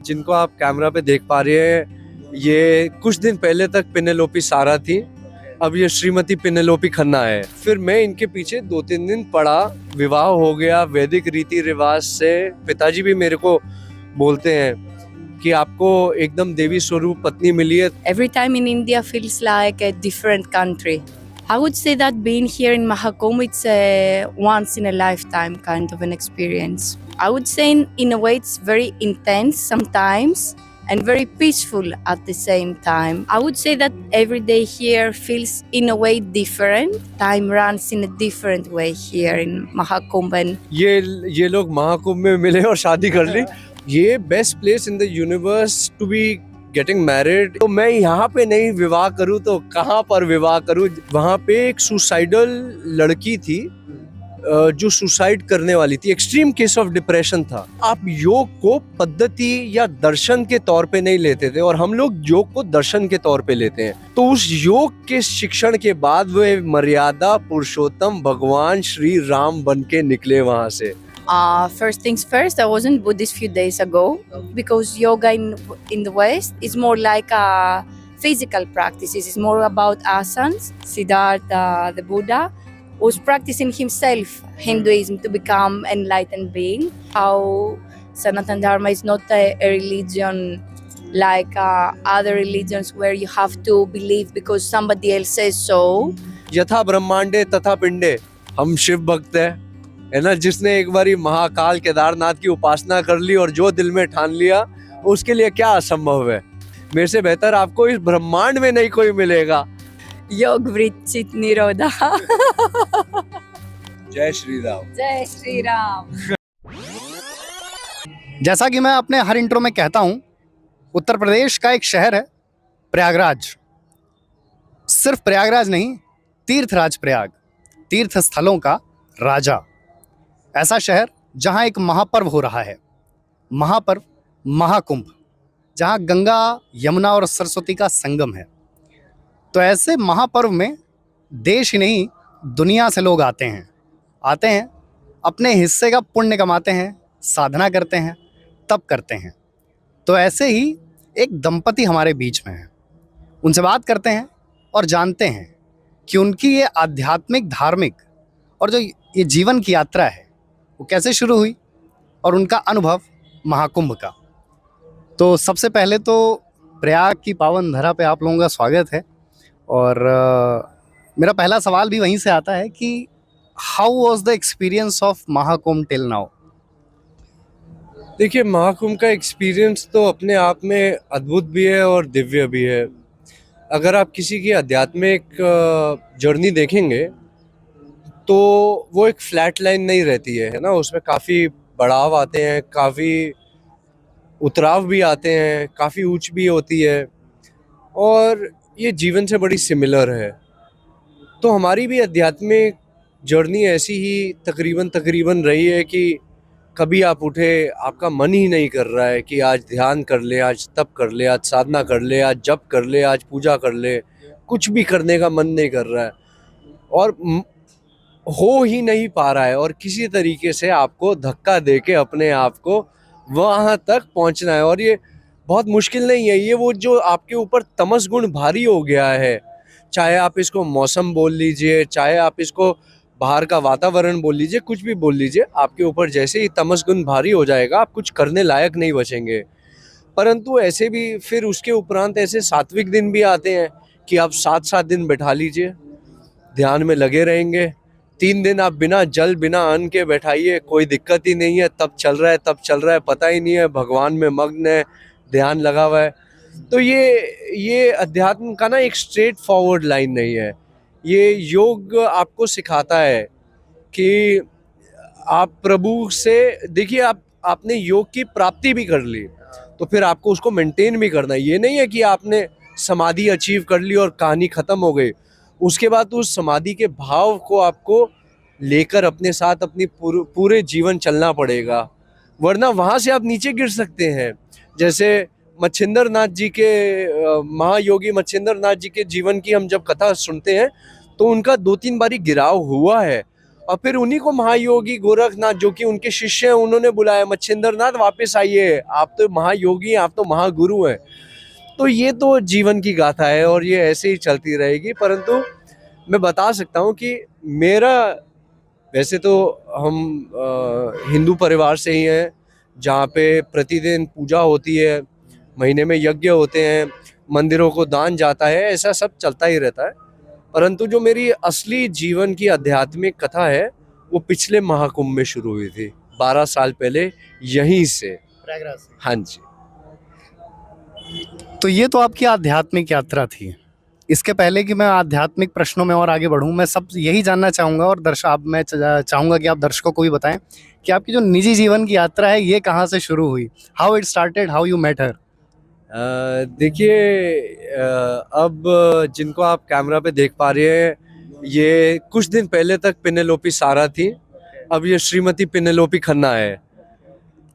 जिनको आप कैमरा पे देख पा रहे हैं, ये कुछ दिन पहले तक पिनेलोपी सारा थी, अब ये श्रीमती पिनेलोपी खन्ना है। फिर मैं इनके पीछे 2-3 दिन पड़ा, विवाह हो गया वैदिक रीति रिवाज से। पिताजी भी मेरे को बोलते हैं कि आपको एकदम देवी स्वरूप पत्नी मिली है। Every time in India feels like a different country. I would say that being here in Mahakumbh, it's a once in a lifetime kind of an experience. I would say in a way it's very intense sometimes and very peaceful at the same time. I would say that every day here feels in a way different. Time runs in a different way here in Mahakumbh. And ये लोग महाकुंभ में मिले और शादी कर ली। ये best place in the universe to be getting married. तो मैं यहाँ पे नहीं विवाह करूँ तो कहाँ पर विवाह करूँ? वहाँ पे एक सुसाइडल लड़की थी जो सुसाइड करने वाली थी, एक्सट्रीम केस ऑफ डिप्रेशन था। आप योग को पद्धति या दर्शन के तौर पे नहीं लेते थे और हम लोग योग को दर्शन के तौर पे लेते हैं। तो उस योग के शिक्षण के बाद वे मर्यादा पुरुषोत्तम भगवान श्री राम बन के निकले वहां से। First things first, I wasn't Buddhist few days ago because yoga in the West is more like a physical practices. It's more about asanas. Siddhartha, the Buddha, was practicing himself Hinduism to become enlightened being. How Sanatana Dharma is not a religion like other religions where you have to believe because somebody else says so. यथा ब्रह्मांडे तथा पिंडे, हम शिव भक्त है ना। जिसने एक बारी महाकाल केदारनाथ की उपासना कर ली और जो दिल में ठान लिया, उसके लिए क्या असंभव है। मेरे से बेहतर आपको इस ब्रह्मांड में नहीं कोई मिलेगा। योग वृत्तित निरोधा। जय श्री राम। जय श्री राम। जैसा कि मैं अपने हर इंट्रो में कहता हूं, उत्तर प्रदेश का एक शहर है प्रयागराज। सिर्फ प्रयागराज नहीं, तीर्थराज प्रयाग, तीर्थ स्थलों का राजा। ऐसा शहर जहां एक महापर्व हो रहा है, महापर्व महाकुंभ, जहां गंगा यमुना और सरस्वती का संगम है। तो ऐसे महापर्व में देश ही नहीं दुनिया से लोग आते हैं, अपने हिस्से का पुण्य कमाते हैं, साधना करते हैं, तप करते हैं। तो ऐसे ही एक दंपति हमारे बीच में है, उनसे बात करते हैं और जानते हैं कि उनकी ये आध्यात्मिक, धार्मिक और जो ये जीवन की यात्रा है वो कैसे शुरू हुई और उनका अनुभव महाकुंभ का। तो सबसे पहले तो प्रयाग की पावन धरा पे आप लोगों का स्वागत है और मेरा पहला सवाल भी वहीं से आता है कि how was the experience of Mahakumbh till now? देखिए, महाकुंभ का एक्सपीरियंस तो अपने आप में अद्भुत भी है और दिव्य भी है। अगर आप किसी की आध्यात्मिक जर्नी देखेंगे तो वो एक फ्लैट लाइन नहीं रहती है ना। उसमें काफ़ी बढ़ाव आते हैं, काफ़ी उतराव भी आते हैं, काफ़ी ऊंच भी होती है और ये जीवन से बड़ी सिमिलर है। तो हमारी भी आध्यात्मिक जर्नी ऐसी ही तकरीबन रही है कि कभी आप उठे, आपका मन ही नहीं कर रहा है कि आज ध्यान कर ले, आज तप कर ले, आज साधना कर ले, आज जप कर ले, आज पूजा कर ले, कुछ भी करने का मन नहीं कर रहा है और हो ही नहीं पा रहा है। और किसी तरीके से आपको धक्का देके अपने आप को वहाँ तक पहुँचना है और ये बहुत मुश्किल नहीं है। ये वो जो आपके ऊपर तमस गुण भारी हो गया है, चाहे आप इसको मौसम बोल लीजिए, चाहे आप इसको बाहर का वातावरण बोल लीजिए, कुछ भी बोल लीजिए, आपके ऊपर जैसे ही तमस गुण भारी हो जाएगा, आप कुछ करने लायक नहीं बचेंगे। परंतु ऐसे भी फिर उसके उपरांत ऐसे सात्विक दिन भी आते हैं कि आप 7-7 दिन बैठा लीजिए, ध्यान में लगे रहेंगे। 3 दिन आप बिना जल बिना अन्न के बैठाइए, कोई दिक्कत ही नहीं है, तब चल रहा है, पता ही नहीं है, भगवान में मग्न है, ध्यान लगा हुआ है। तो ये अध्यात्म का ना एक स्ट्रेट फॉरवर्ड लाइन नहीं है। ये योग आपको सिखाता है कि आप प्रभु से, देखिए आपने योग की प्राप्ति भी कर ली तो फिर आपको उसको मेंटेन भी करना है। ये नहीं है कि आपने समाधि अचीव कर ली और कहानी ख़त्म हो गई। उसके बाद उस समाधि के भाव को आपको लेकर अपने साथ अपनी पूरे जीवन चलना पड़ेगा, वरना वहाँ से आप नीचे गिर सकते हैं। जैसे मच्छिंद्र नाथ जी के, महायोगी मच्छिंद्र नाथ जी के जीवन की हम जब कथा सुनते हैं तो उनका 2-3 बारी गिराव हुआ है और फिर उन्हीं को महायोगी गोरखनाथ, जो कि उनके शिष्य हैं, उन्होंने बुलाया, मच्छिंद्र नाथ वापस आइए, आप तो महायोगी हैं, आप तो महागुरु हैं। तो ये तो जीवन की गाथा है और ये ऐसे ही चलती रहेगी। परंतु मैं बता सकता हूँ कि मेरा, वैसे तो हम हिंदू परिवार से ही हैं, जहाँ पे प्रतिदिन पूजा होती है, महीने में यज्ञ होते हैं, मंदिरों को दान जाता है, ऐसा सब चलता ही रहता है। परंतु जो मेरी असली जीवन की आध्यात्मिक कथा है, वो पिछले महाकुंभ में शुरू हुई थी, 12 साल पहले, यहीं से। प्रयागराज से। हाँ जी। तो ये तो आपकी आध्यात्मिक यात्रा थी। इसके पहले कि मैं आध्यात्मिक प्रश्नों में और आगे बढ़ूं, मैं सब यही जानना चाहूँगा और मैं चाहूँगा कि आप दर्शकों को भी बताएं कि आपकी जो निजी जीवन की यात्रा है ये कहाँ से शुरू हुई, how it started, how you met her. देखिए, अब जिनको आप कैमरा पे देख पा रहे हैं, ये कुछ दिन पहले तक पिनेलोपी सारा थी, अब ये श्रीमती पिनेलोपी खन्ना है।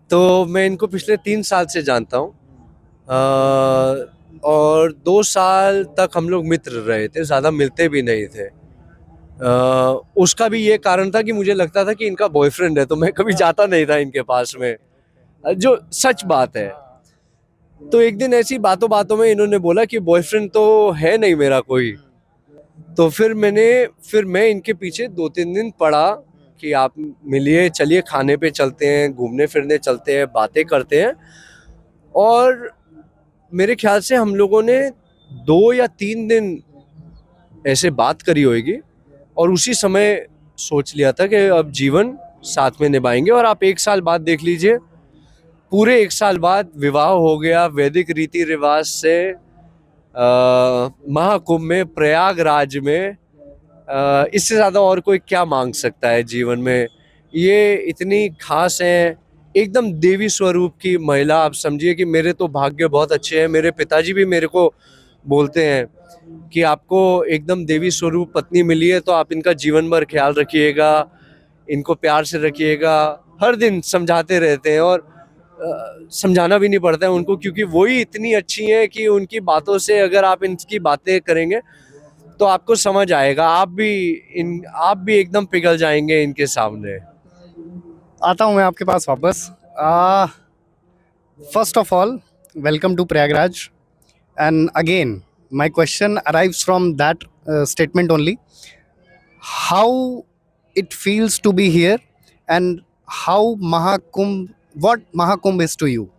तो मैं इनको पिछले 3 साल से जानता हूँ, और 2 साल तक हम लोग मित्र रहे थे, ज़्यादा मिलते भी नहीं थे। उसका भी ये कारण था कि मुझे लगता था कि इनका बॉयफ्रेंड है, तो मैं कभी जाता नहीं था इनके पास में, जो सच बात है। तो एक दिन ऐसी बातों बातों में इन्होंने बोला कि बॉयफ्रेंड तो है नहीं मेरा कोई। तो फिर मैं इनके पीछे 2-3 दिन पड़ा कि आप मिलिए, चलिए खाने पे चलते हैं, घूमने फिरने चलते हैं, बातें करते हैं। और मेरे ख्याल से हम लोगों ने 2 या 3 दिन ऐसे बात करी होगी, और उसी समय सोच लिया था कि अब जीवन साथ में निभाएंगे। और आप 1 साल बाद देख लीजिए, पूरे 1 साल बाद विवाह हो गया, वैदिक रीति रिवाज से, महाकुंभ में, प्रयागराज में। इससे ज़्यादा और कोई क्या मांग सकता है जीवन में। ये इतनी खास है, एकदम देवी स्वरूप की महिला। आप समझिए कि मेरे तो भाग्य बहुत अच्छे हैं, मेरे पिताजी भी मेरे को बोलते हैं कि आपको एकदम देवी स्वरूप पत्नी मिली है, तो आप इनका जीवन भर ख्याल रखिएगा, इनको प्यार से रखिएगा। हर दिन समझाते रहते हैं, और समझाना भी नहीं पड़ता है उनको, क्योंकि वही इतनी अच्छी हैं कि उनकी बातों से अगर आप इनकी बातें करेंगे तो आपको समझ आएगा, आप भी एकदम पिघल जाएंगे इनके सामने। आता हूँ मैं आपके पास वापस। First of all, welcome to Prayagraj, and again my question arrives from that statement only, how it feels to be here, and how what Mahakumbh is to you.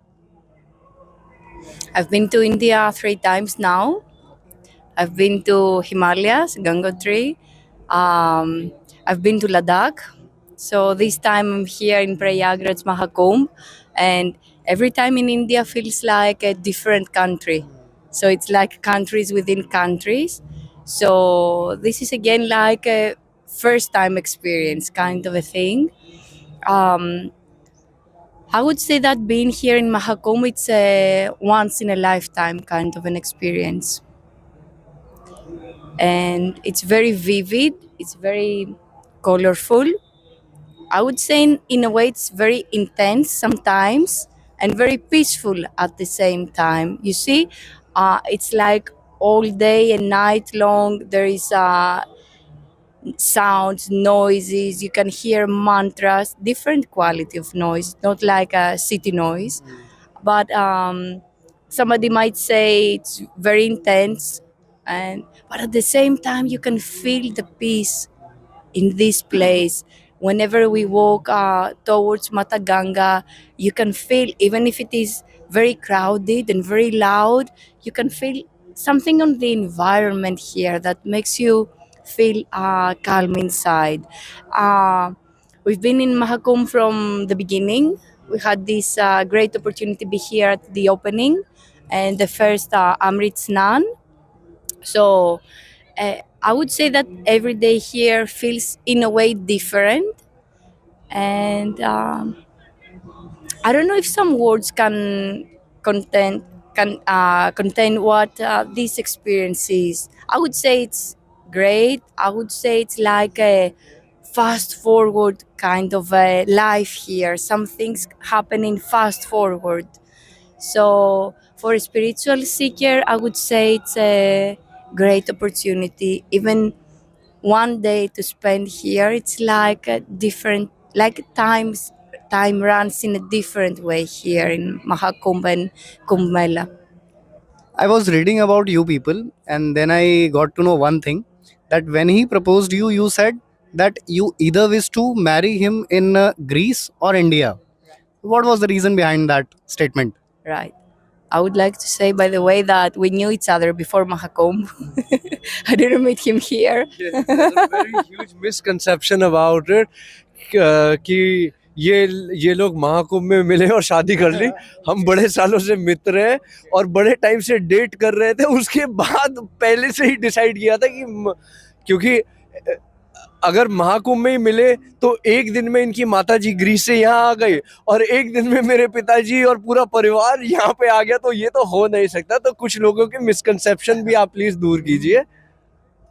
I've been to India 3 times now. I've been to Himalayas, Gangotri. I've been to Ladakh. So this time I'm here in Prayagraj Mahakumbh, and every time in India feels like a different country. So it's like countries within countries. So this is again like a first time experience kind of a thing. Um, I would say that being here in Mahakumbh, it's a once in a lifetime kind of an experience. And it's very vivid, it's very colorful. I would say in a way it's very intense sometimes and very peaceful at the same time. You see, it's like all day and night long there is sounds, noises, you can hear mantras, different quality of noise, not like a city noise. But somebody might say it's very intense, but at the same time you can feel the peace in this place. Whenever we walk towards Mata Ganga, you can feel, even if it is very crowded and very loud, you can feel something on the environment here that makes you feel calm inside. We've been in Mahakumbh from the beginning. We had this great opportunity to be here at the opening and the first Amrit Snan. So I would say that every day here feels in a way different. And I don't know if some words can contain what this experience is. I would say it's great. I would say it's like a fast forward kind of a life here. Some things happening fast forward. So for a spiritual seeker, I would say it's a great opportunity. Even one day to spend here, it's like a different, like time runs in a different way here in Mahakumbh and Kumbh Mela. I was reading about you people, and then I got to know one thing, that when he proposed you, you said that you either wish to marry him in Greece or India. What was the reason behind that statement? Right. I would like to say, by the way, that we knew each other before Mahakumbh. I didn't meet him here. Yes, there's a very huge misconception about it कि ये लोग महाकुंभ में मिले और शादी कर ली. हम बड़े सालों से मित्र हैं और बड़े टाइम से डेट कर रहे थे. उसके बाद पहले से ही डिसाइड किया था कि क्योंकि अगर महाकुंभ में ही मिले तो एक दिन में इनकी माताजी ग्रीस से यहाँ आ गई और एक दिन में मेरे पिताजी और पूरा परिवार यहाँ पे आ गया, तो ये तो हो नहीं सकता. तो कुछ लोगों के मिसकंसेप्शन भी आप प्लीज दूर कीजिए.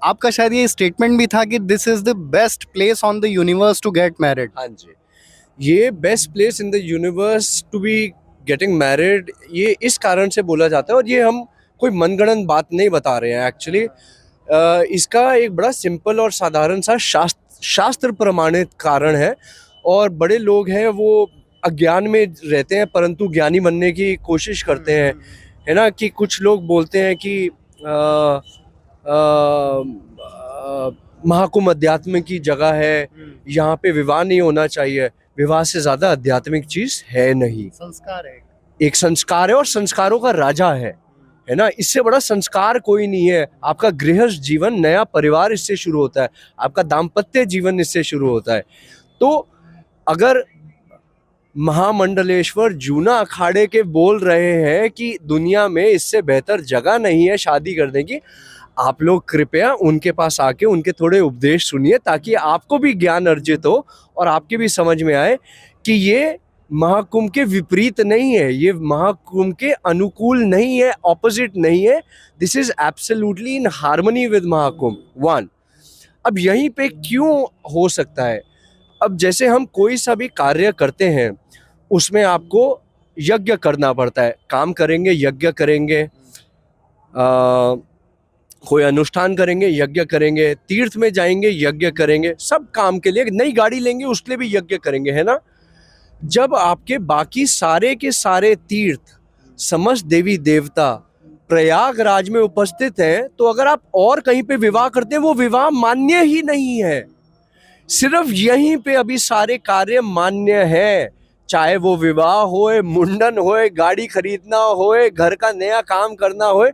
आपका शायद ये स्टेटमेंट भी था कि this is the best place on the universe to get married. हाँ जी, ये best place in the universe to be getting married, ये इस कारण से बोला जाता है. और ये हम कोई मनगढ़ंत बात नहीं बता रहे हैं एक्चुअली. इसका एक बड़ा सिंपल और साधारण सा शास्त्र प्रमाणित कारण है. और बड़े लोग हैं वो अज्ञान में रहते हैं परंतु ज्ञानी बनने की कोशिश करते हैं, है ना. कि कुछ लोग बोलते हैं कि महाकुंभ अध्यात्म की जगह है, यहाँ पे विवाह नहीं होना चाहिए. विवाह से ज्यादा आध्यात्मिक चीज है नहीं. संस्कार है. एक संस्कार है और संस्कारों का राजा है ना. इससे बड़ा संस्कार कोई नहीं है. आपका गृहस्थ जीवन, नया परिवार इससे शुरू होता है. आपका दाम्पत्य जीवन इससे शुरू होता है. तो अगर महामंडलेश्वर जूना अखाड़े के बोल रहे हैं कि दुनिया में इससे बेहतर जगह नहीं है शादी करने की, आप लोग कृपया उनके पास आके उनके थोड़े उपदेश सुनिए ताकि आपको भी ज्ञान अर्जित हो और आपके भी समझ में आए कि ये महाकुंभ के विपरीत नहीं है, ये महाकुंभ के अनुकूल नहीं है, ऑपोजिट नहीं है. This is absolutely in harmony with Mahakumbh. One, अब यहीं पे क्यों हो सकता है? अब जैसे हम कोई सा भी कार्य करते हैं उसमें आपको यज्ञ करना पड़ता है. काम करेंगे, यज्ञ करेंगे, कोई अनुष्ठान करेंगे, यज्ञ करेंगे, तीर्थ में जाएंगे, यज्ञ करेंगे, सब काम के लिए. नई गाड़ी लेंगे उसके लिए भी यज्ञ करेंगे, है ना. जब आपके बाकी सारे के सारे तीर्थ, समस्त देवी देवता प्रयागराज में उपस्थित हैं, तो अगर आप और कहीं पे विवाह करते हैं वो विवाह मान्य ही नहीं है. सिर्फ यहीं पे अभी सारे कार्य मान्य है. चाहे वो विवाह होए, मुंडन होए, गाड़ी खरीदना होए, घर का नया काम करना होए,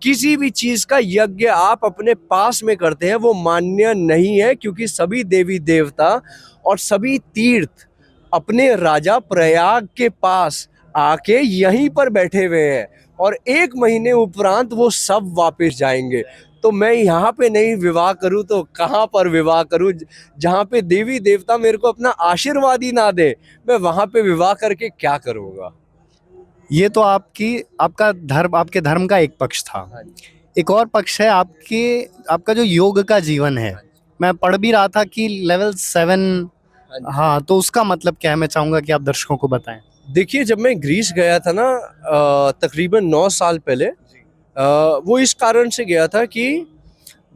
किसी भी चीज का यज्ञ आप अपने पास में करते हैं वो मान्य नहीं है. क्योंकि सभी देवी देवता और सभी तीर्थ अपने राजा प्रयाग के पास आके यहीं पर बैठे हुए हैं और 1 महीने उपरांत वो सब वापस जाएंगे. तो मैं यहाँ पे नहीं विवाह करूँ तो कहाँ पर विवाह करूँ? जहाँ पे देवी देवता मेरे को अपना आशीर्वाद ही ना दे, मैं वहाँ पे विवाह करके क्या करूँगा? ये तो आपके धर्म का एक पक्ष था. एक और पक्ष है आपका जो योग का जीवन है. मैं पढ़ भी रहा था कि लेवल 7. हाँ, तो उसका मतलब क्या है? मैं चाहूंगा कि आप दर्शकों को बताएं. देखिए, जब मैं ग्रीस गया था ना तकरीबन 9 साल पहले, वो इस कारण से गया था कि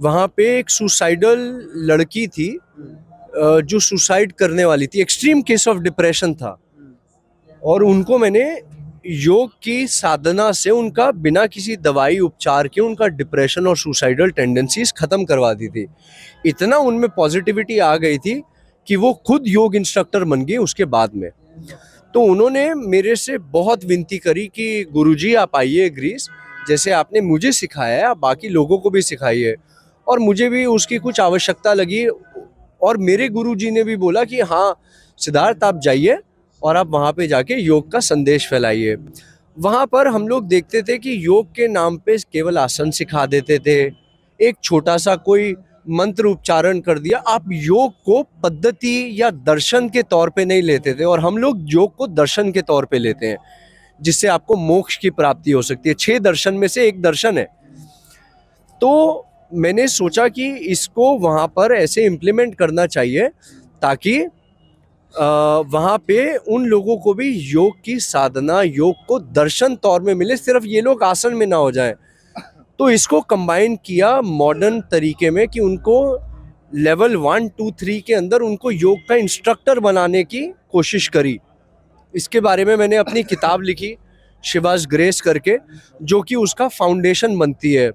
वहाँ पे एक सुसाइडल लड़की थी जो सुसाइड करने वाली थी. एक्सट्रीम केस ऑफ डिप्रेशन था और उनको मैंने योग की साधना से उनका बिना किसी दवाई उपचार के उनका डिप्रेशन और सुसाइडल टेंडेंसीज खत्म करवा दी थी. इतना उनमें पॉजिटिविटी आ गई थी कि वो खुद योग इंस्ट्रक्टर बन गई उसके बाद में. तो उन्होंने मेरे से बहुत विनती करी कि गुरुजी आप आइए ग्रीस, जैसे आपने मुझे सिखाया है आप बाकी लोगों को भी सिखाइए. और मुझे भी उसकी कुछ आवश्यकता लगी और मेरे गुरुजी ने भी बोला कि हाँ सिद्धार्थ आप जाइए और आप वहाँ पे जाके योग का संदेश फैलाइए. वहाँ पर हम लोग देखते थे कि योग के नाम पे केवल आसन सिखा देते थे, एक छोटा सा कोई मंत्र उच्चारण कर दिया. आप योग को पद्धति या दर्शन के तौर पे नहीं लेते थे और हम लोग योग को दर्शन के तौर पे लेते हैं जिससे आपको मोक्ष की प्राप्ति हो सकती है. 6 दर्शन में से एक दर्शन है. तो मैंने सोचा कि इसको वहाँ पर ऐसे इम्प्लीमेंट करना चाहिए ताकि वहाँ पे उन लोगों को भी योग की साधना, योग को दर्शन तौर में मिले, सिर्फ ये लोग आसन में ना हो जाएं. तो इसको कंबाइन किया मॉडर्न तरीके में कि उनको लेवल 1 2 3 के अंदर उनको योग का इंस्ट्रक्टर बनाने की कोशिश करी। इसके बारे में मैंने अपनी किताब लिखी शिवाज ग्रेस करके, जो कि उसका फाउंडेशन बनती है।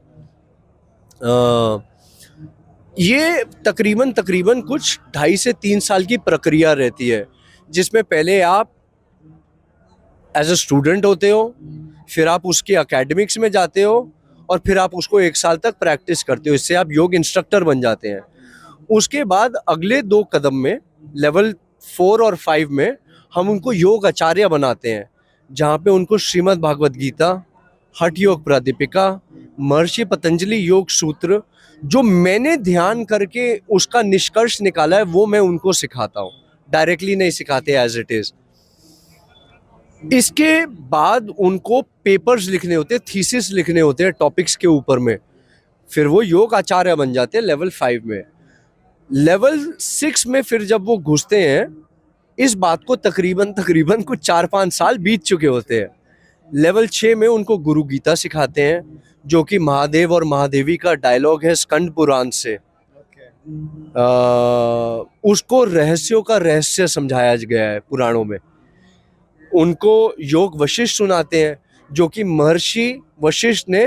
ये तकरीबन तकरीबन कुछ 2.5 से 3 साल की प्रक्रिया रहती है, जिसमें पहले आप एज अ स्टूडेंट होते हो, फिर आप उसके एकेडमिक्स में जाते हो, और फिर आप उसको 1 साल तक प्रैक्टिस करते हो। इससे आप योग इंस्ट्रक्टर बन जाते हैं। उसके बाद अगले 2 कदम में, लेवल 4 और 5 में, हम उनको योग आचार्य बनाते हैं, जहाँ पे उनको श्रीमद् भागवत गीता, हठ योग प्रादीपिका, महर्षि पतंजलि योग सूत्र, जो मैंने ध्यान करके उसका निष्कर्ष निकाला है, वो मैं उनको सिखाता हूँ। डायरेक्टली नहीं सिखाते एज इट इज। इसके बाद उनको पेपर्स लिखने होते हैं, थीसिस लिखने होते हैं टॉपिक्स के ऊपर में। फिर वो योग आचार्य बन जाते हैं लेवल 5 में। लेवल 6 में फिर जब वो घुसते हैं, इस बात को तकरीबन तकरीबन कुछ 4-5 साल बीत चुके होते हैं। लेवल 6 में उनको गुरु गीता सिखाते हैं, जो कि महादेव और महादेवी का डायलॉग है स्कंद पुराण से। उसको रहस्यों का रहस्य समझाया गया है पुराणों में। उनको योग वशिष्ठ सुनाते हैं, जो कि महर्षि वशिष्ठ ने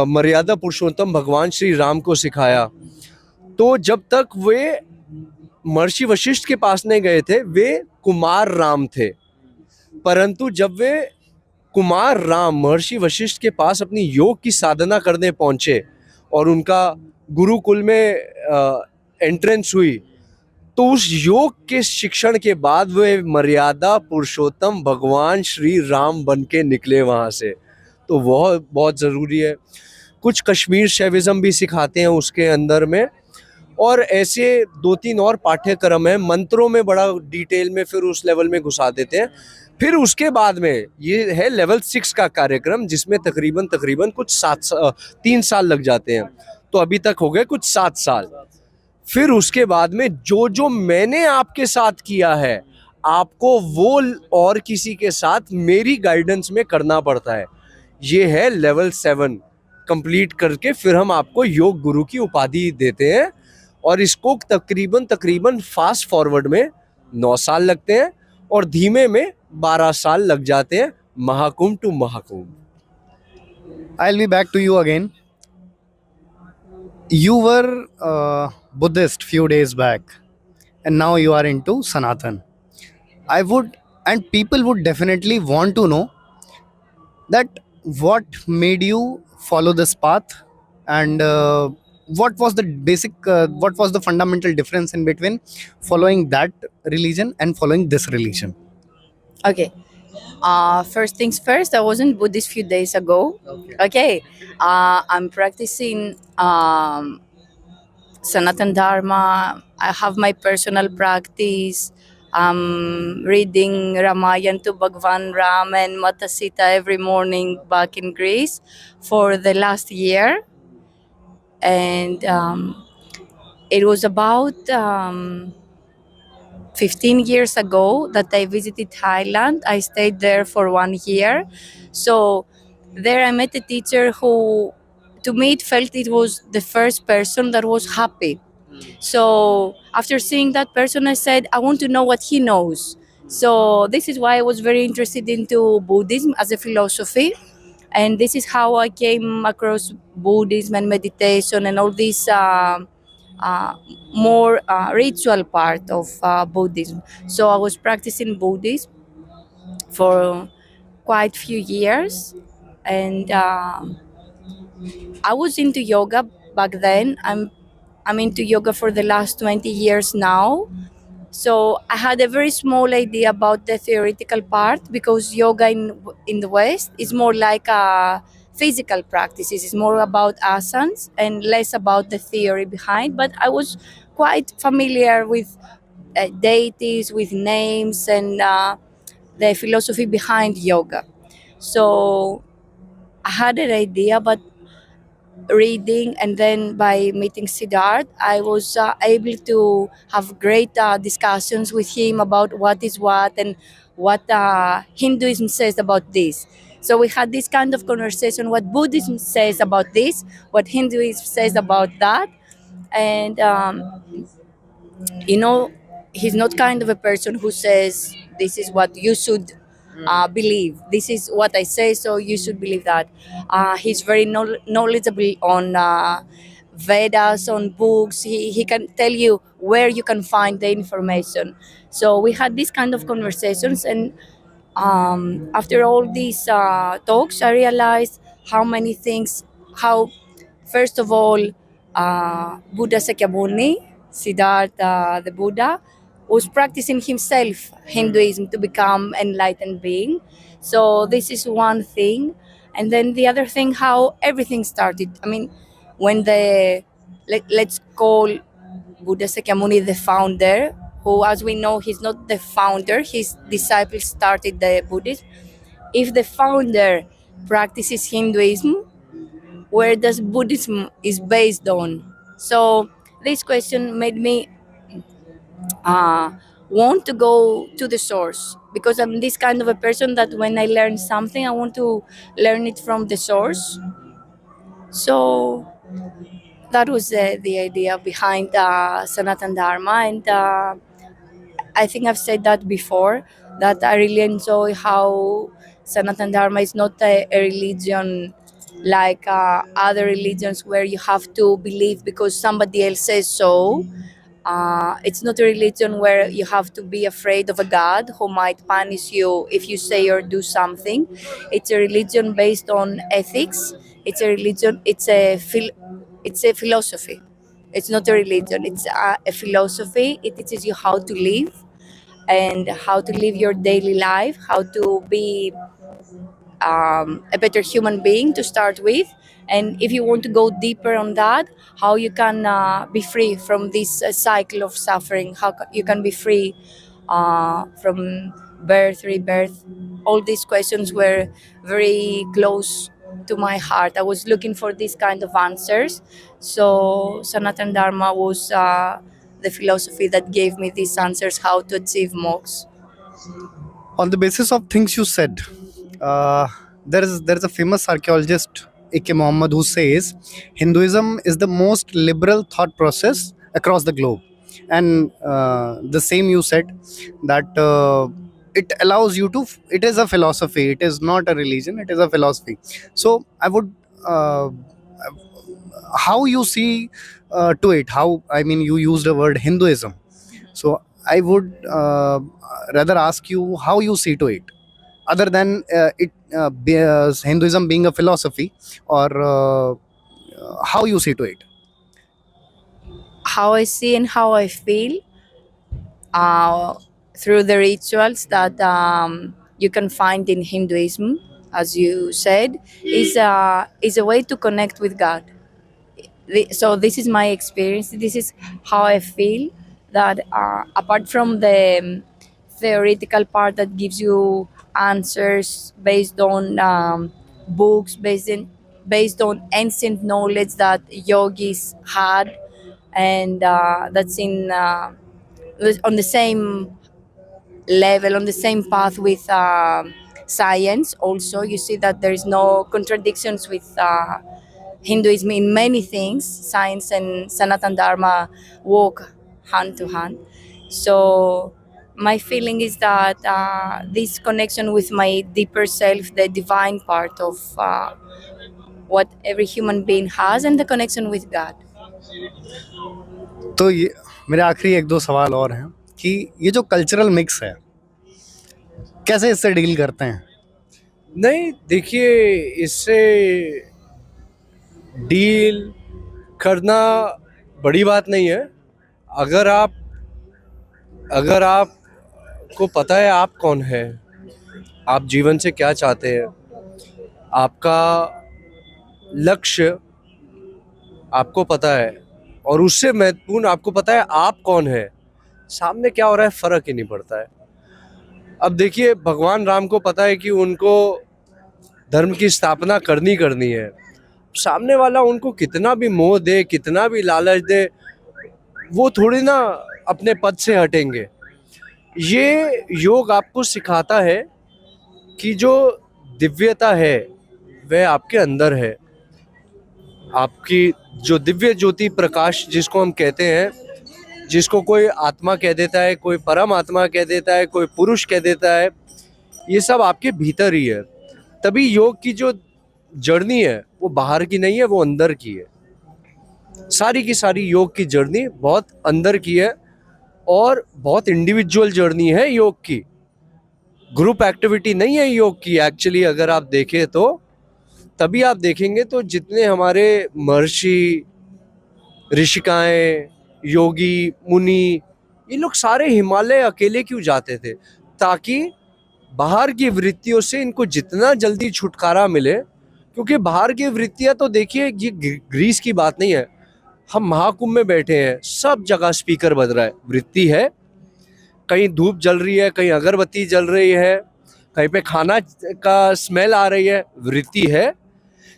मर्यादा पुरुषोत्तम भगवान श्री राम को सिखाया। तो जब तक वे महर्षि वशिष्ठ के पास नहीं गए थे, वे कुमार राम थे। परंतु जब वे कुमार राम महर्षि वशिष्ठ के पास अपनी योग की साधना करने पहुंचे और उनका गुरुकुल में एंट्रेंस हुई, तो उस योग के शिक्षण के बाद वे मर्यादा पुरुषोत्तम भगवान श्री राम बन के निकले वहाँ से। तो वह बहुत ज़रूरी है। कुछ कश्मीर शैविज़म भी सिखाते हैं उसके अंदर में, और ऐसे 2-3 और पाठ्यक्रम है। मंत्रों में बड़ा डिटेल में फिर उस लेवल में घुसा देते हैं। फिर उसके बाद में ये है लेवल 6 का कार्यक्रम, जिसमें तकरीबन तकरीबन कुछ 3 साल लग जाते हैं। तो अभी तक हो गए कुछ 7 साल। फिर उसके बाद में जो जो मैंने आपके साथ किया है, आपको वो और किसी के साथ मेरी गाइडेंस में करना पड़ता है। ये है लेवल 7 कंप्लीट करके फिर हम आपको योग गुरु की उपाधि देते हैं। और इसको तकरीबन तकरीबन फास्ट फॉरवर्ड में 9 साल लगते हैं और धीमे में 12 साल लग जाते हैं, Mahakumbh to Mahakumbh. I'll be back to you again. You were Buddhist few days back, and now you are into Sanatan. I would, and people would definitely want to know that what made you follow this path, and what was the basic, what was the fundamental difference in between following that religion and following this religion? Okay. First things first, I wasn't Buddhist few days ago. Okay. I'm practicing Sanatan Dharma. I have my personal practice. I'm reading Ramayana to Bhagwan Ram and Mata Sita every morning back in Greece for the last year. And it was about 15 years ago that I visited Thailand. I stayed there for 1 year. So there I met a teacher who, to me, it felt it was the first person that was happy. So after seeing that person, I said, I want to know what he knows. So this is why I was very interested into Buddhism as a philosophy. And this is how I came across Buddhism and meditation and all these more ritual part of Buddhism. So I was practicing Buddhism for quite few years, and I was into yoga back then. I'm into yoga for the last 20 years now. So I had a very small idea about the theoretical part, because yoga in the West is more like a physical practices. It's more about asanas and less about the theory behind. But I was quite familiar with deities, with names, and the philosophy behind yoga. So I had an idea, but reading and then by meeting Siddharth, I was able to have great discussions with him about what is what and what Hinduism says about this. So we had this kind of conversation, what Buddhism says about this, what Hinduism says about that. and you know, he's not kind of a person who says this is what you should believe, this is what I say, so you should believe that. He's very knowledgeable on Vedas, on books. He can tell you where you can find the information. So we had these kind of conversations, and after all these talks, I realized how many things, how, first of all, Buddha Sakyamuni, Siddhartha the Buddha, was practicing himself Hinduism to become enlightened being. So this is one thing. And then the other thing, how everything started. I mean, when let's call Buddha Sakyamuni the founder, who, as we know, he's not the founder, his disciples started the Buddhism. If the founder practices Hinduism, where does Buddhism is based on? So this question made me want to go to the source, because I'm this kind of a person that when I learn something, I want to learn it from the source. So that was the idea behind Sanatan Dharma, and I think I've said that before, that I really enjoy how Sanatan Dharma is not a religion like other religions where you have to believe because somebody else says so. It's not a religion where you have to be afraid of a God who might punish you if you say or do something. It's a religion based on ethics. It's a religion. It's a philosophy. It's not a religion. It's a philosophy. It teaches you how to live and how to live your daily life, how to be a better human being to start with. And if you want to go deeper on that, how you can be free from this cycle of suffering, you can be free from birth, rebirth. All these questions were very close to my heart. I was looking for these kind of answers. So Sanatan Dharma was the philosophy that gave me these answers, how to achieve moksha. On the basis of things you said, uh, there is a famous archaeologist A.K. Muhammad who says Hinduism is the most liberal thought process across the globe, and the same you said that it allows you to. It is a philosophy. It is not a religion. It is a philosophy. So I would. How you see to it? How, I mean, you used the word Hinduism, so I would rather ask you how you see to it, other than Hinduism being a philosophy, or how you see to it. How I see and how I feel uh, through the rituals that you can find in Hinduism, as you said, is a way to connect with God. So this is my experience. This is how I feel, that apart from the theoretical part that gives you answers based on books, based on ancient knowledge that yogis had, and that's on the same level, on the same path with science. Also, you see that there is no contradictions with Hinduism in many things. Science and Sanatan Dharma walk hand to hand. So my feeling is that this connection with my deeper self, the divine part of what every human being has, and the connection with God. तो ये मेरे आखिरी एक दो सवाल और हैं कि ये जो कल्चरल मिक्स है, कैसे इससे डील करते हैं? नहीं, देखिए, इससे डील करना बड़ी बात नहीं है। अगर आप अगर आप को पता है आप कौन है, आप जीवन से क्या चाहते हैं, आपका लक्ष्य आपको पता है, और उससे महत्वपूर्ण आपको पता है आप कौन है, सामने क्या हो रहा है फर्क ही नहीं पड़ता है। अब देखिए, भगवान राम को पता है कि उनको धर्म की स्थापना करनी है। सामने वाला उनको कितना भी मोह दे, कितना भी लालच दे, वो थोड़ी ना अपने पद से हटेंगे। ये योग आपको सिखाता है कि जो दिव्यता है वह आपके अंदर है। आपकी जो दिव्य ज्योति प्रकाश जिसको हम कहते हैं, जिसको कोई आत्मा कह देता है, कोई परम आत्मा कह देता है, कोई पुरुष कह देता है, ये सब आपके भीतर ही है। तभी योग की जो जर्नी है वो बाहर की नहीं है, वो अंदर की है। सारी की सारी योग की जर्नी बहुत अंदर की है और बहुत इंडिविजुअल जर्नी है योग की। ग्रुप एक्टिविटी नहीं है योग की एक्चुअली। अगर आप देखें तो तभी आप देखेंगे तो जितने हमारे महर्षि, ऋषिकाएं, योगी, मुनि, ये लोग सारे हिमालय अकेले क्यों जाते थे? ताकि बाहर की वृत्तियों से इनको जितना जल्दी छुटकारा मिले। क्योंकि बाहर की वृत्तियां तो देखिए, ये ग्रीस की बात नहीं है। हम महाकुंभ में बैठे हैं, सब जगह स्पीकर बज रहा है, वृत्ति है। कहीं धूप जल रही है, कहीं अगरबत्ती जल रही है, कहीं पे खाना का स्मेल आ रही है, वृत्ति है।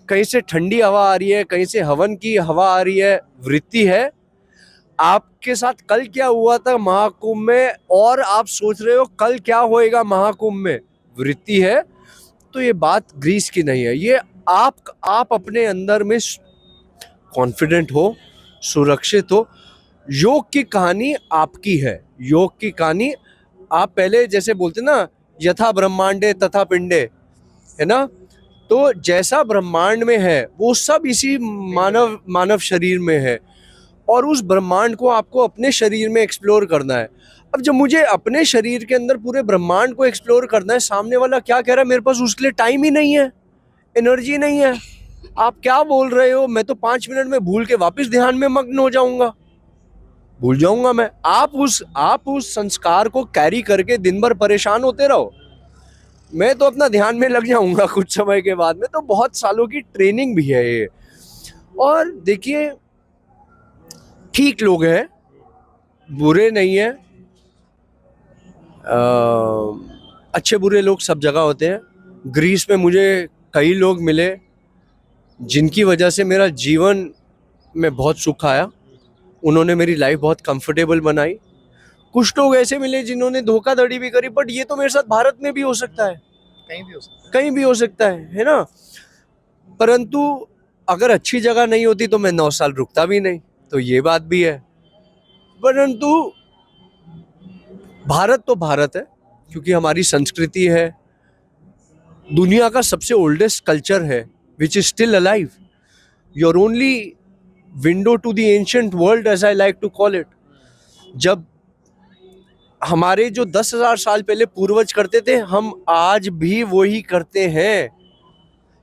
कहीं से ठंडी हवा आ रही है, कहीं से हवन की हवा आ रही है, वृत्ति है। आपके साथ कल क्या हुआ था महाकुंभ में और आप सोच रहे हो कल क्या होएगा महाकुंभ में, वृत्ति है। तो ये बात ग्रीस की नहीं है, ये आप अपने अंदर में कॉन्फिडेंट हो, सुरक्षित हो। योग की कहानी आपकी है। योग की कहानी आप पहले जैसे बोलते ना, यथा ब्रह्मांडे तथा पिंडे, है ना। तो जैसा ब्रह्मांड में है वो सब इसी मानव शरीर में है और उस ब्रह्मांड को आपको अपने शरीर में एक्सप्लोर करना है। अब जब मुझे अपने शरीर के अंदर पूरे ब्रह्मांड को एक्सप्लोर करना है, सामने वाला क्या कह रहा है, मेरे पास उसके लिए टाइम ही नहीं है, एनर्जी नहीं है। आप क्या बोल रहे हो, मैं तो 5 मिनट में भूल के वापस ध्यान में मग्न हो जाऊंगा, भूल जाऊंगा मैं। आप उस संस्कार को कैरी करके दिन भर परेशान होते रहो, मैं तो अपना ध्यान में लग जाऊंगा कुछ समय के बाद में। तो बहुत सालों की ट्रेनिंग भी है ये। और देखिए, ठीक लोग हैं, बुरे नहीं है। अच्छे बुरे लोग सब जगह होते हैं। ग्रीस में मुझे कई लोग मिले जिनकी वजह से मेरा जीवन में बहुत सुख आया। उन्होंने मेरी लाइफ बहुत कंफर्टेबल बनाई। कुछ लोग ऐसे मिले जिन्होंने धोखाधड़ी भी करी, बट ये तो मेरे साथ भारत में भी हो सकता है, कहीं भी हो सकता है। कहीं भी हो सकता है ना। परंतु अगर अच्छी जगह नहीं होती तो मैं 9 साल रुकता भी नहीं, तो ये बात भी है। परंतु भारत तो भारत है, क्योंकि हमारी संस्कृति है, दुनिया का सबसे ओल्डेस्ट कल्चर है, which is still alive. Your only window to the ancient world, as I like to call it. जब हमारे जो 10,000 साल पहले पूर्वज करते थे, हम आज भी वही करते हैं।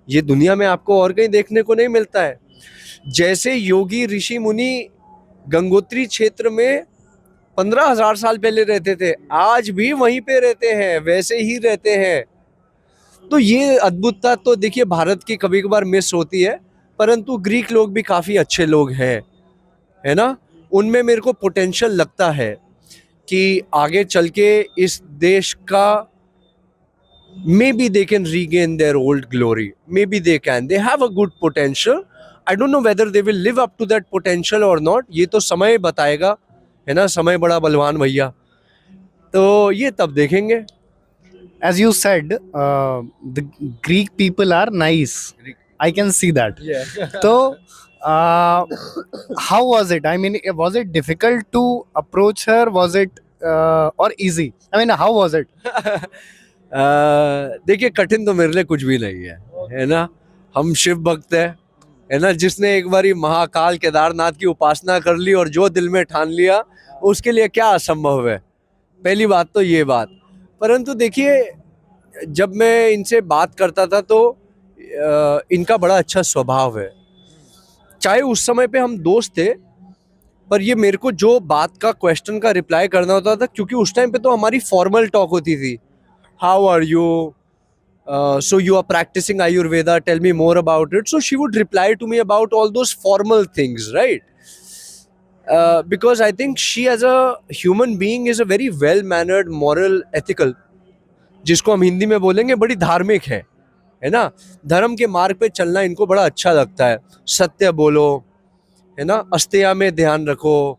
ये दुनिया में आपको और कहीं देखने को नहीं मिलता है। जैसे योगी ऋषि मुनि गंगोत्री क्षेत्र में 15,000 साल पहले रहते थे, आज भी वहीं पे रहते हैं, वैसे ही रहते हैं। तो ये अद्भुतता तो देखिए भारत की कभी कभार मिस होती है। परंतु ग्रीक लोग भी काफ़ी अच्छे लोग हैं, है ना। उनमें मेरे को पोटेंशियल लगता है कि आगे चल के इस देश का maybe they can regain their old glory, maybe they have a good potential. I don't know whether they will live up to that potential or not, ये तो समय बताएगा, है ना। समय बड़ा बलवान भैया, तो ये तब देखेंगे। As you said, the Greek people are nice. I can see that. So, how was it? I mean, was it difficult to approach her? Was it or easy? I mean, how was it? देखिए, कठिन तो मेरे लिए कुछ भी नहीं है ना। हम शिव भक्त है ना। जिसने एक बारी महाकाल केदारनाथ की उपासना कर ली और जो दिल में ठान लिया, उसके लिए क्या असंभव है। पहली बात तो ये बात। परंतु देखिए, जब मैं इनसे बात करता था तो इनका बड़ा अच्छा स्वभाव है। चाहे उस समय पे हम दोस्त थे, पर ये मेरे को जो बात का क्वेश्चन का रिप्लाई करना होता था, क्योंकि उस टाइम पे तो हमारी फॉर्मल टॉक होती थी। How are you, so you are practicing Ayurveda, tell me more about it. So she would reply to me about all those formal things, right? Because I think she as a human being is a very well mannered, moral, ethical, जिसको हम हिंदी में बोलेंगे बड़ी धार्मिक है ना। धर्म के मार्ग पे चलना इनको बड़ा अच्छा लगता है। सत्य बोलो, है ना, अस्तेया में ध्यान रखो,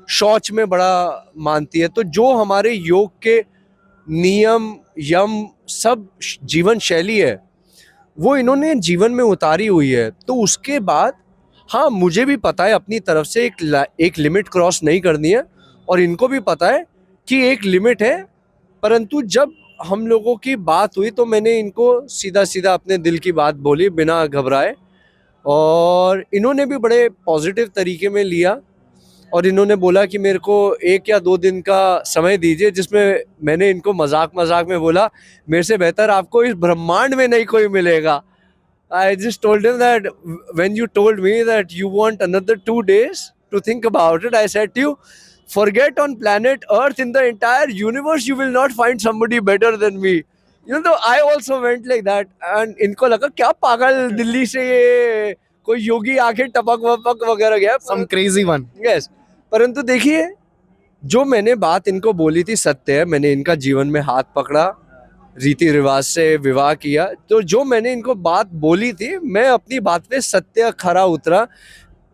शौच में बड़ा मानती है। तो जो हमारे योग के नियम, यम, सब जीवन शैली है, वो इन्होंने जीवन में उतारी हुई है। तो उसके बाद हाँ, मुझे भी पता है अपनी तरफ से एक लिमिट क्रॉस नहीं करनी है, और इनको भी पता है कि एक लिमिट है। परंतु जब हम लोगों की बात हुई तो मैंने इनको सीधा सीधा अपने दिल की बात बोली बिना घबराए, और इन्होंने भी बड़े पॉजिटिव तरीके में लिया। और इन्होंने बोला कि मेरे को 1 या 2 दिन का समय दीजिए, जिसमें मैंने इनको मजाक मजाक में बोला, मेरे से बेहतर आपको इस ब्रह्मांड में नहीं कोई मिलेगा। I just told him that when you told me that you want another 2 days to think about it, I said to you, forget on planet Earth, in the entire universe, you will not find somebody better than me. You know, I also went like that, and इनको लगा क्या पागल दिल्ली से ये कोई योगी आके टपक वपक वगैरह गया। Some crazy one. यस, परंतु देखिए, जो मैंने बात इनको बोली थी सत्य है। मैंने इनका जीवन में हाथ पकड़ा, रीति रिवाज से विवाह किया, तो जो मैंने इनको बात बोली थी, मैं अपनी बात पे सत्य खरा उतरा।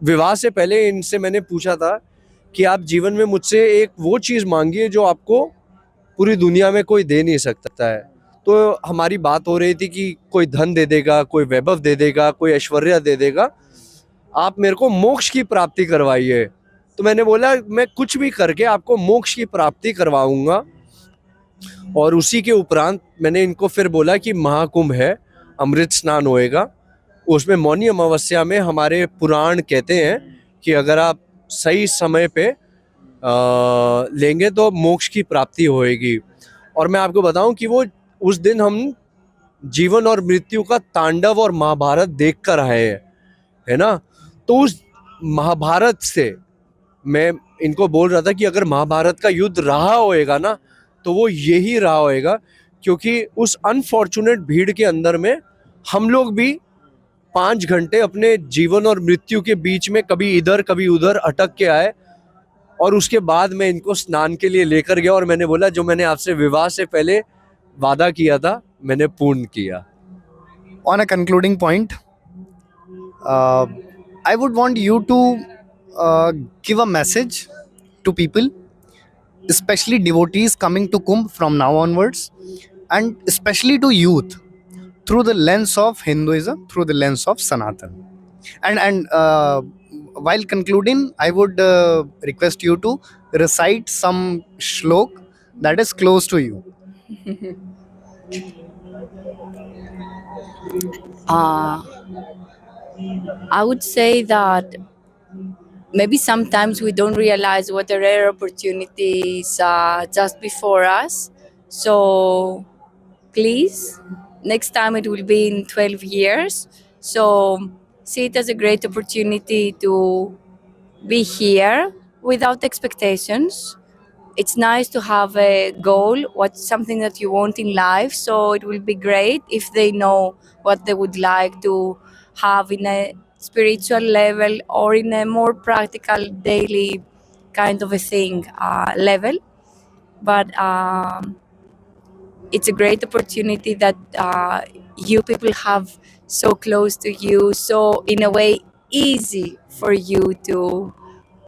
विवाह से पहले इनसे मैंने पूछा था कि आप जीवन में मुझसे एक वो चीज़ मांगिए जो आपको पूरी दुनिया में कोई दे नहीं सकता है। तो हमारी बात हो रही थी कि कोई धन दे देगा, कोई वैभव दे देगा, कोई ऐश्वर्य दे देगा, आप मेरे को मोक्ष की प्राप्ति करवाइए। तो मैंने बोला मैं कुछ भी करके आपको मोक्ष की प्राप्ति करवाऊंगा। और उसी के उपरांत मैंने इनको फिर बोला कि महाकुंभ है, अमृत स्नान होएगा, उसमें मौनी अमावस्या में हमारे पुराण कहते हैं कि अगर आप सही समय पे लेंगे तो मोक्ष की प्राप्ति होएगी। और मैं आपको बताऊं कि वो उस दिन हम जीवन और मृत्यु का तांडव और महाभारत देख कर आए हैं, है ना। तो उस महाभारत से मैं इनको बोल रहा था कि अगर महाभारत का युद्ध रहा होएगा ना, तो वो यही रहा होएगा, क्योंकि उस अनफॉर्चुनेट भीड़ के अंदर में हम लोग भी 5 घंटे अपने जीवन और मृत्यु के बीच में कभी इधर कभी उधर अटक के आए। और उसके बाद मैं इनको स्नान के लिए लेकर गया, और मैंने बोला जो मैंने आपसे विवाह से पहले वादा किया था मैंने पूर्ण किया। On a concluding point, I would want you to give a message to people, especially devotees coming to Kumbh from now onwards, and especially to youth, through the lens of Hinduism, through the lens of Sanatan. And while concluding, I would request you to recite some shlok that is close to you. I would say that maybe sometimes we don't realize what a rare opportunity is just before us. So please, next time it will be in 12 years. So see it as a great opportunity to be here without expectations. It's nice to have a goal, what's something that you want in life. So it will be great if they know what they would like to have in a spiritual level or in a more practical daily kind of a thing level. But it's a great opportunity that you people have so close to you, so in a way easy for you to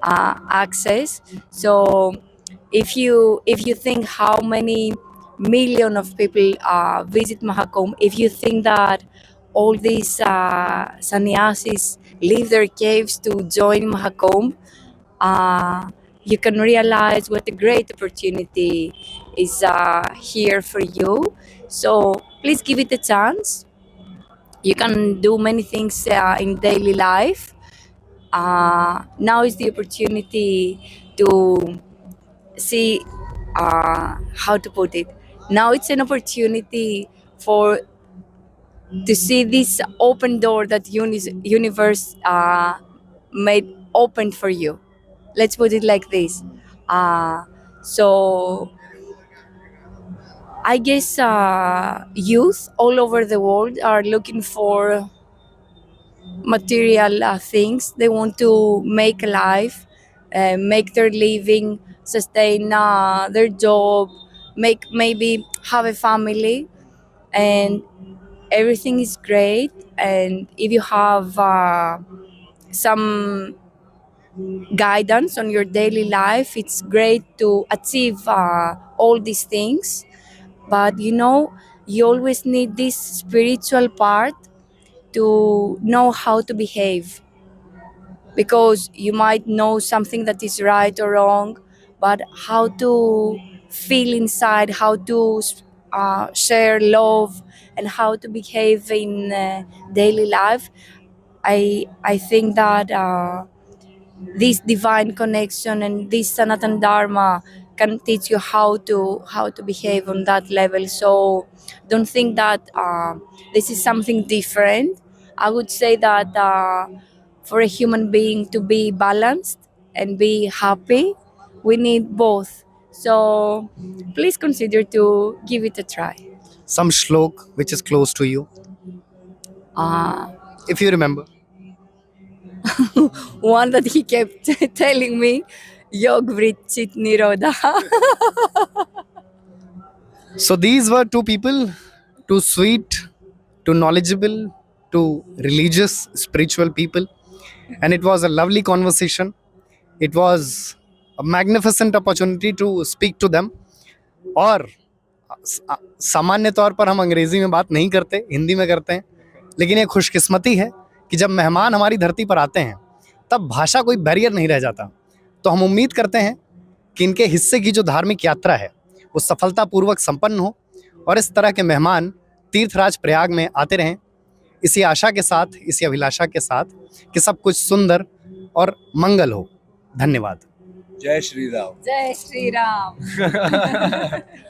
access. So if you think how many million of people visit Mahakumbh, if you think that all these sannyasis leave their caves to join Mahakumbh, you can realize what a great opportunity is here for you. So please give it a chance. You can do many things in daily life. Now is the opportunity to see how to put it. Now it's an opportunity for to see this open door that universe made open for you. Let's put it like this. So I guess youth all over the world are looking for material things. They want to make a life, make their living, sustain their job, make maybe have a family, and everything is great. And if you have some guidance on your daily life, it's great to achieve all these things. But you always need this spiritual part to know how to behave. because you might know something that is right or wrong, but how to feel inside, how to share love, and how to behave in daily life. I think that this divine connection and this Sanatan Dharma can teach you how to behave on that level. So don't think that this is something different. I would say that for a human being to be balanced and be happy, we need both. So please consider to give it a try. Some shlok which is close to you, if you remember. One that he kept telling me, Yog Vrit Chit Nirodha. So these were two people, two sweet, two knowledgeable, two religious, spiritual people. And it was a lovely conversation. It was a magnificent opportunity to speak to them. और सामान्य तौर पर हम अंग्रेजी में बात नहीं करते, हिंदी में करते हैं, लेकिन ये खुशकिस्मती है कि जब मेहमान हमारी धरती पर आते हैं तब भाषा कोई बैरियर नहीं रह जाता। तो हम उम्मीद करते हैं कि इनके हिस्से की जो धार्मिक यात्रा है वो सफलतापूर्वक संपन्न हो और इस तरह के मेहमान तीर्थराज प्रयाग में आते रहें, इसी आशा के साथ, इसी अभिलाषा के साथ कि सब कुछ सुंदर और मंगल हो। धन्यवाद। जय Shri Ram. Jai Shri Ram.